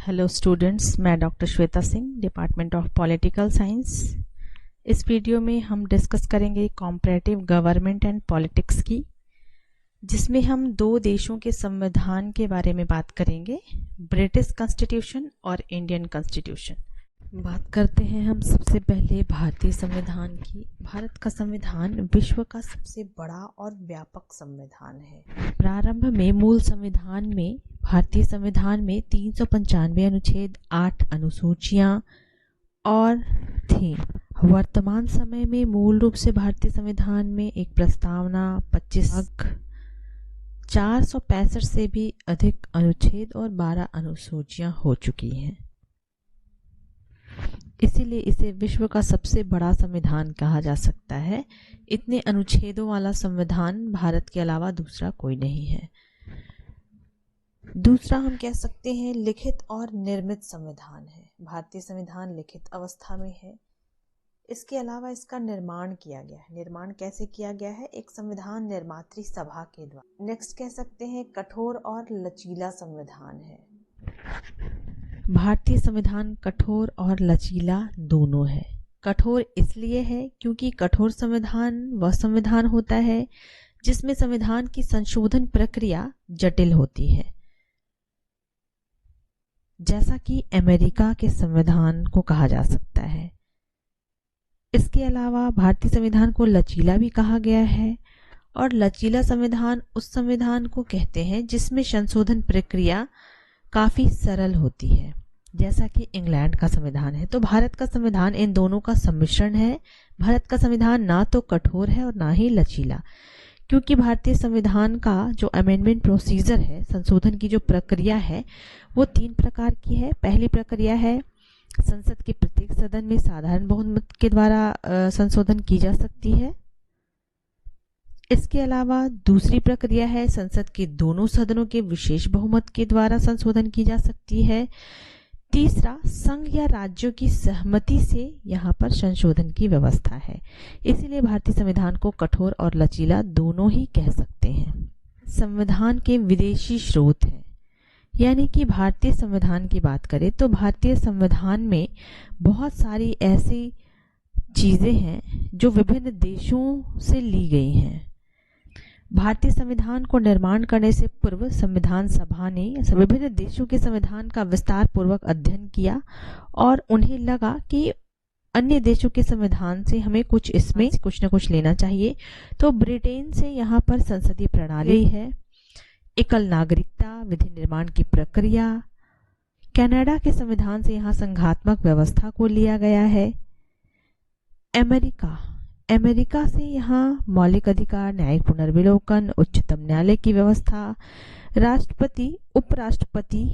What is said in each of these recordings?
Hello students, मैं doctor Shweta Singh, department of political science. इस video में हम डिस्कस करेंगे कॉम्परेटिव गवर्नमेंट एंड पॉलिटिक्स की, जिसमें हम दो देशों के संविधान के बारे में बात करेंगे, ब्रिटिश कॉन्स्टिट्यूशन और इंडियन कॉन्स्टिट्यूशन। बात करते हैं हम सबसे पहले भारतीय संविधान की। भारत का संविधान विश्व का सबसे बड़ा और व्यापक संविधान है। प्रारंभ में मूल संविधान में, भारतीय संविधान में 395 अनुच्छेद, 8 अनुसूचियां और थी। वर्तमान समय में मूल रूप से भारतीय संविधान में एक प्रस्तावना, 25 भाग, 465 से भी अधिक अनुच्छेद और 12 अनुसूचियां हो चुकी हैं। इसीलिए इसे विश्व का सबसे बड़ा संविधान कहा जा सकता है। इतने अनुच्छेदों वाला संविधान भारत के अलावा दूसरा कोई नहीं है। दूसरा हम कह सकते हैं लिखित और निर्मित संविधान है। भारतीय संविधान लिखित अवस्था में है। इसके अलावा इसका निर्माण किया गया है। निर्माण कैसे किया गया है? एक संविधान निर्मात्री सभा के द्वारा। नेक्स्ट कह सकते हैं कठोर और लचीला संविधान है। भारतीय संविधान कठोर और लचीला दोनों है। कठोर इसलिए है क्योंकि कठोर संविधान वह संविधान होता है जिसमें संविधान की संशोधन प्रक्रिया जटिल होती है, जैसा कि अमेरिका के संविधान को कहा जा सकता है। इसके अलावा भारतीय संविधान को लचीला भी कहा गया है, और लचीला संविधान उस संविधान को कहते हैं जिसमें संशोधन प्रक्रिया काफी सरल होती है, जैसा कि इंग्लैंड का संविधान है। तो भारत का संविधान इन दोनों का सम्मिश्रण है। भारत का संविधान ना तो कठोर है और ना ही लचीला, क्योंकि भारतीय संविधान का जो अमेंडमेंट प्रोसीजर है, संशोधन की जो प्रक्रिया है, वो 3 प्रकार की है। पहली प्रक्रिया है संसद के प्रत्येक सदन में साधारण बहुमत के द्वारा संशोधन की जा सकती है। इसके अलावा दूसरी प्रक्रिया है संसद के दोनों सदनों के विशेष बहुमत के द्वारा संशोधन की जा सकती है। तीसरा, संघ या राज्यों की सहमति से यहाँ पर संशोधन की व्यवस्था है। इसीलिए भारतीय संविधान को कठोर और लचीला दोनों ही कह सकते हैं। संविधान के विदेशी स्रोत हैं, यानी कि भारतीय संविधान की बात करें तो भारतीय संविधान में बहुत सारी ऐसी चीजें हैं जो विभिन्न देशों से ली गई हैं। भारतीय संविधान को निर्माण करने से पूर्व संविधान सभा ने विभिन्न देशों के संविधान का विस्तार पूर्वक अध्ययन किया, और उन्हें लगा कि अन्य देशों के संविधान से हमें इसमें कुछ न कुछ लेना चाहिए। तो ब्रिटेन से यहाँ पर संसदीय प्रणाली है, एकल नागरिकता, विधि निर्माण की प्रक्रिया। कनाडा के संविधान से यहाँ संघात्मक व्यवस्था को लिया गया है। अमेरिका से यहाँ मौलिक अधिकार, न्यायिक पुनर्विलोकन, उच्चतम न्यायालय की व्यवस्था, राष्ट्रपति, उपराष्ट्रपति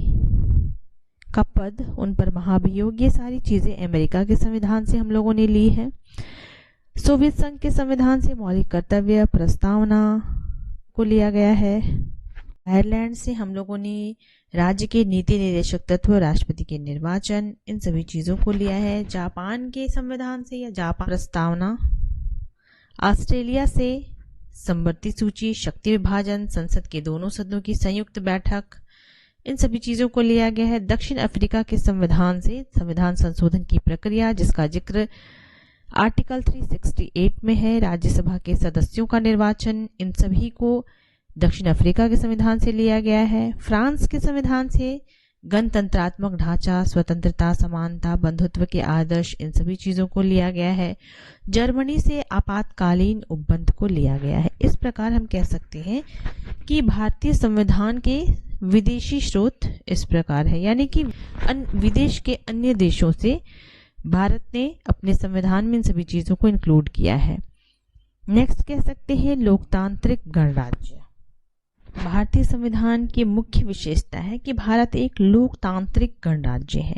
का पद, उन पर महाभियोग, ये सारी चीजें अमेरिका के संविधान से हम लोगों ने ली है। सोवियत संघ के संविधान से मौलिक कर्तव्य प्रस्तावना को लिया गया है। आयरलैंड से हम लोगों ने राज्य के नीति निर्देशक तत्व, राष्ट्रपति के निर्वाचन, इन सभी चीजों को लिया है। जापान के संविधान से या जापान प्रस्तावना, ऑस्ट्रेलिया से समवर्ती सूची, शक्ति विभाजन, संसद के दोनों सदनों की संयुक्त बैठक, इन सभी चीजों को लिया गया है। दक्षिण अफ्रीका के संविधान से संविधान संशोधन की प्रक्रिया, जिसका जिक्र आर्टिकल 368 में है, राज्यसभा के सदस्यों का निर्वाचन, इन सभी को दक्षिण अफ्रीका के संविधान से लिया गया है। फ्रांस के संविधान से गणतंत्रात्मक ढांचा, स्वतंत्रता, समानता, बंधुत्व के आदर्श, इन सभी चीजों को लिया गया है। जर्मनी से आपातकालीन उपबंध को लिया गया है। इस प्रकार हम कह सकते हैं कि भारतीय संविधान के विदेशी स्रोत इस प्रकार है, यानी कि विदेश के अन्य देशों से भारत ने अपने संविधान में इन सभी चीजों को इंक्लूड किया है। नेक्स्ट कह सकते हैं लोकतांत्रिक गणराज्य। भारतीय संविधान की मुख्य विशेषता है कि भारत एक लोकतांत्रिक गणराज्य है।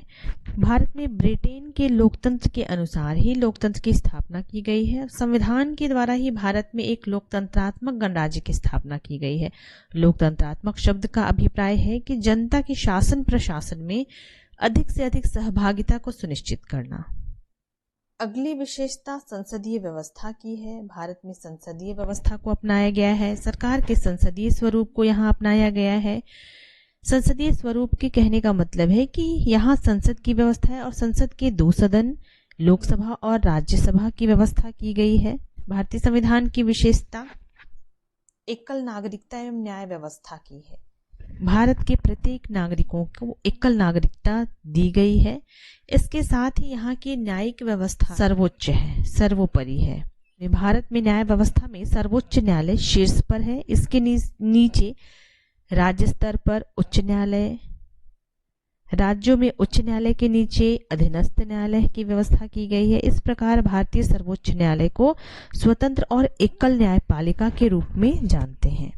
भारत में ब्रिटेन के लोकतंत्र के अनुसार ही लोकतंत्र की स्थापना की गई है। संविधान के द्वारा ही भारत में एक लोकतंत्रात्मक गणराज्य की स्थापना की गई है। लोकतंत्रात्मक शब्द का अभिप्राय है कि जनता के शासन प्रशासन में अधिक से अधिक सहभागिता को सुनिश्चित करना। अगली विशेषता संसदीय व्यवस्था की है। भारत में संसदीय व्यवस्था को अपनाया गया है। सरकार के संसदीय स्वरूप को यहाँ अपनाया गया है। संसदीय स्वरूप के कहने का मतलब है कि यहाँ संसद की व्यवस्था है और संसद के 2 सदन, लोकसभा और राज्यसभा की व्यवस्था की गई है। भारतीय संविधान की विशेषता एकल नागरिकता एवं न्याय व्यवस्था की है। भारत के प्रत्येक नागरिकों को एकल नागरिकता दी गई है। इसके साथ ही यहाँ की न्यायिक व्यवस्था सर्वोच्च है, सर्वोपरि है। भारत में न्याय व्यवस्था में सर्वोच्च न्यायालय शीर्ष पर है। इसके नीचे राज्य स्तर पर उच्च न्यायालय, राज्यों में उच्च न्यायालय के नीचे अधीनस्थ न्यायालय की व्यवस्था की गई है। इस प्रकार भारतीय सर्वोच्च न्यायालय को स्वतंत्र और एकल न्यायपालिका के रूप में जानते हैं।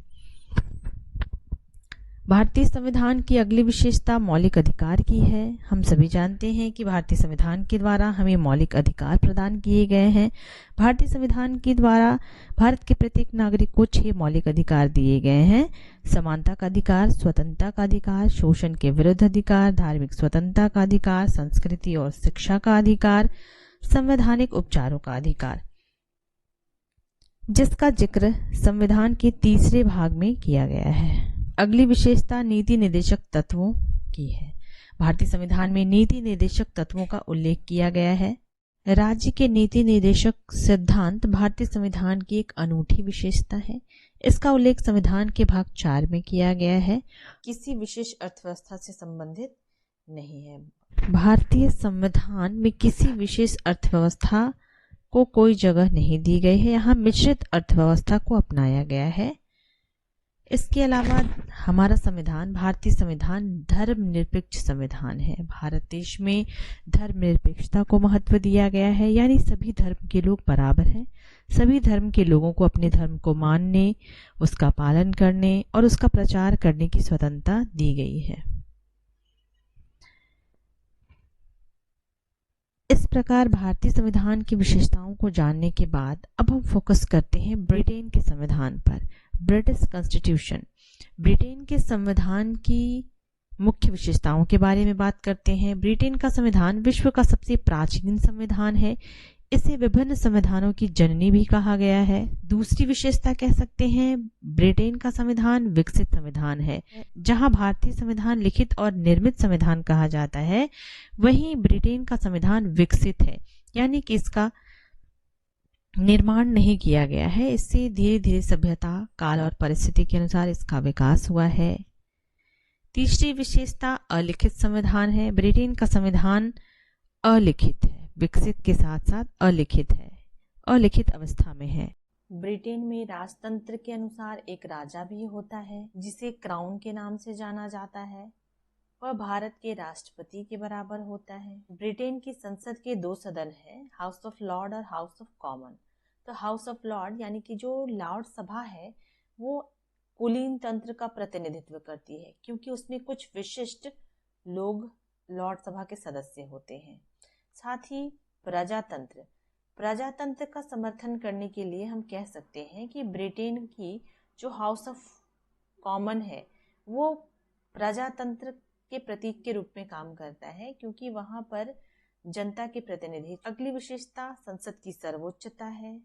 भारतीय संविधान की अगली विशेषता मौलिक अधिकार की है। हम सभी जानते हैं कि भारतीय संविधान के द्वारा हमें मौलिक अधिकार प्रदान किए गए हैं। भारतीय संविधान के द्वारा भारत के प्रत्येक नागरिक को 6 मौलिक अधिकार दिए गए हैं। समानता का अधिकार, स्वतंत्रता का अधिकार, शोषण के विरुद्ध अधिकार, धार्मिक स्वतंत्रता का अधिकार, संस्कृति और शिक्षा का अधिकार, संवैधानिक उपचारों का अधिकार, जिसका जिक्र संविधान के 3 भाग में किया गया है। अगली विशेषता नीति निर्देशक तत्वों की है। भारतीय संविधान में नीति निर्देशक तत्वों का उल्लेख किया गया है। राज्य के नीति निर्देशक सिद्धांत भारतीय संविधान की एक अनूठी विशेषता है। इसका उल्लेख संविधान के भाग 4 में किया गया है। किसी विशेष अर्थव्यवस्था से संबंधित नहीं है। भारतीय संविधान में किसी विशेष अर्थव्यवस्था को कोई जगह नहीं दी गई है। यहाँ मिश्रित अर्थव्यवस्था को अपनाया गया है। इसके अलावा हमारा संविधान, भारतीय संविधान धर्मनिरपेक्ष संविधान है। भारत देश में धर्मनिरपेक्षता को महत्व दिया गया है, यानी सभी धर्म के लोग बराबर हैं। सभी धर्म के लोगों को अपने धर्म को मानने, उसका पालन करने और उसका प्रचार करने की स्वतंत्रता दी गई है। इस प्रकार भारतीय संविधान की विशेषताओं को जानने के बाद अब हम फोकस करते हैं ब्रिटेन के संविधान पर। British constitution. ब्रिटेन के संविधान की मुख्य विशेषताओं के बारे में बात करते हैं। ब्रिटेन का संविधान विश्व का सबसे प्राचीन संविधान है। इसे विभिन्न संविधानों की जननी भी कहा गया है। दूसरी विशेषता कह सकते हैं ब्रिटेन का संविधान विकसित संविधान है। जहां भारतीय संविधान लिखित और निर्मित संविधान कहा जाता है, वहीं ब्रिटेन का संविधान विकसित है, यानी कि इसका निर्माण नहीं किया गया है। इससे धीरे धीरे सभ्यता, काल और परिस्थिति के अनुसार इसका विकास हुआ है। तीसरी विशेषता अलिखित संविधान है। ब्रिटेन का संविधान अलिखित है, विकसित के साथ साथ अलिखित है, अलिखित अवस्था में है। ब्रिटेन में राजतंत्र के अनुसार एक राजा भी होता है, जिसे क्राउन के नाम से जाना जाता है। वह भारत के राष्ट्रपति के बराबर होता है। ब्रिटेन की संसद के 2 सदन हैं, हाउस ऑफ लॉर्ड और हाउस ऑफ कॉमन। तो हाउस ऑफ लॉर्ड यानी कि जो लॉर्ड सभा है, वो कुलीन तंत्र का प्रतिनिधित्व करती है, क्योंकि उसमें कुछ विशिष्ट लोग लॉर्ड सभा के सदस्य होते हैं। साथ ही प्रजातंत्र, प्रजातंत्र का समर्थन करने के लिए हम कह सकते हैं कि ब्रिटेन की जो हाउस ऑफ कॉमन है, वो प्रजातंत्र के प्रतीक के रूप में काम करता है, क्योंकि वहां पर जनता के प्रतिनिधि। अगली विशेषता संसद की सर्वोच्चता है।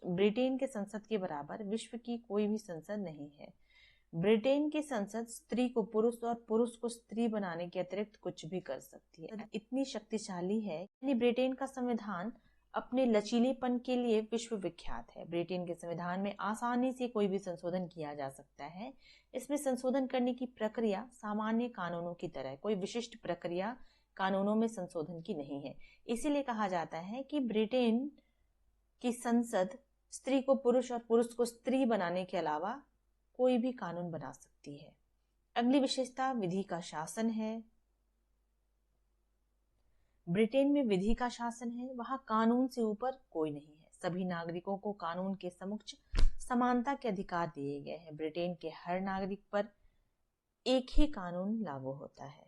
ब्रिटेन के संसद के बराबर विश्व की कोई भी संसद नहीं है। ब्रिटेन की संसद स्त्री को पुरुष और पुरुष को स्त्री बनाने के अतिरिक्त कुछ भी कर सकती है, इतनी शक्तिशाली है। यानी ब्रिटेन का संविधान अपने लचीलेपन के लिए विश्व विख्यात है। ब्रिटेन के संविधान में आसानी से कोई भी संशोधन किया जा सकता है। इसमें संशोधन करने की प्रक्रिया सामान्य कानूनों की तरह कोई विशिष्ट प्रक्रिया कानूनों में संशोधन की नहीं है। इसीलिए कहा जाता है कि ब्रिटेन की संसद स्त्री को पुरुष और पुरुष को स्त्री बनाने के अलावा कोई भी कानून बना सकती है। अगली विशेषता विधि का शासन है। ब्रिटेन में विधि का शासन है, वहां कानून से ऊपर कोई नहीं है। सभी नागरिकों को कानून के समक्ष समानता के अधिकार दिए गए हैं। ब्रिटेन के हर नागरिक पर एक ही कानून लागू होता है।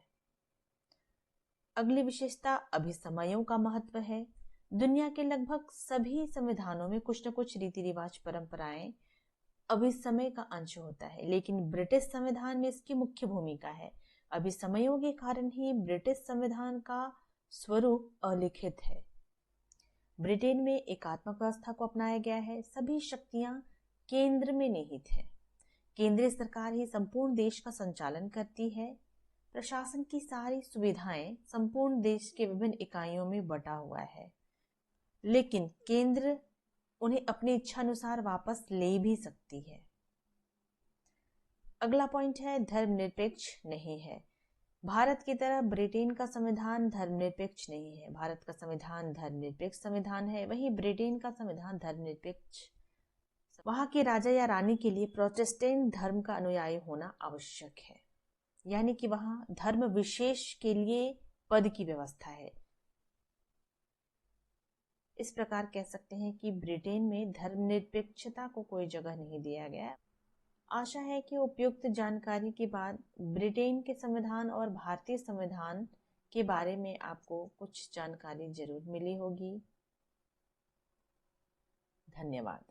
अगली विशेषता अभिसमयों का महत्व है। दुनिया के लगभग सभी संविधानों में कुछ न कुछ रीति रिवाज परंपराएं अभिसमय का अंश होता है, लेकिन ब्रिटिश संविधान में इसकी मुख्य भूमिका है। अभिसमयों के कारण ही ब्रिटिश संविधान का स्वरूप अलिखित है। ब्रिटेन में एकात्मक व्यवस्था को अपनाया गया है। सभी शक्तियां केंद्र में निहित है। केंद्रीय सरकार ही संपूर्ण देश का संचालन करती है। प्रशासन की सारी सुविधाएं संपूर्ण देश के विभिन्न इकाइयों में बटा हुआ है, लेकिन केंद्र उन्हें अपनी इच्छा अनुसार वापस ले भी सकती है। अगला पॉइंट है धर्मनिरपेक्ष नहीं है। भारत की तरह ब्रिटेन का संविधान धर्मनिरपेक्ष नहीं है। भारत का संविधान धर्मनिरपेक्ष संविधान है, वहीं ब्रिटेन का संविधान धर्मनिरपेक्ष। वहां के राजा या रानी के लिए प्रोटेस्टेंट धर्म का अनुयायी होना आवश्यक है, यानी कि वहां धर्म विशेष के लिए पद की व्यवस्था है। इस प्रकार कह सकते हैं कि ब्रिटेन में धर्मनिरपेक्षता को कोई जगह नहीं दिया गया। आशा है कि उपयुक्त जानकारी के बाद ब्रिटेन के संविधान और भारतीय संविधान के बारे में आपको कुछ जानकारी जरूर मिली होगी। धन्यवाद।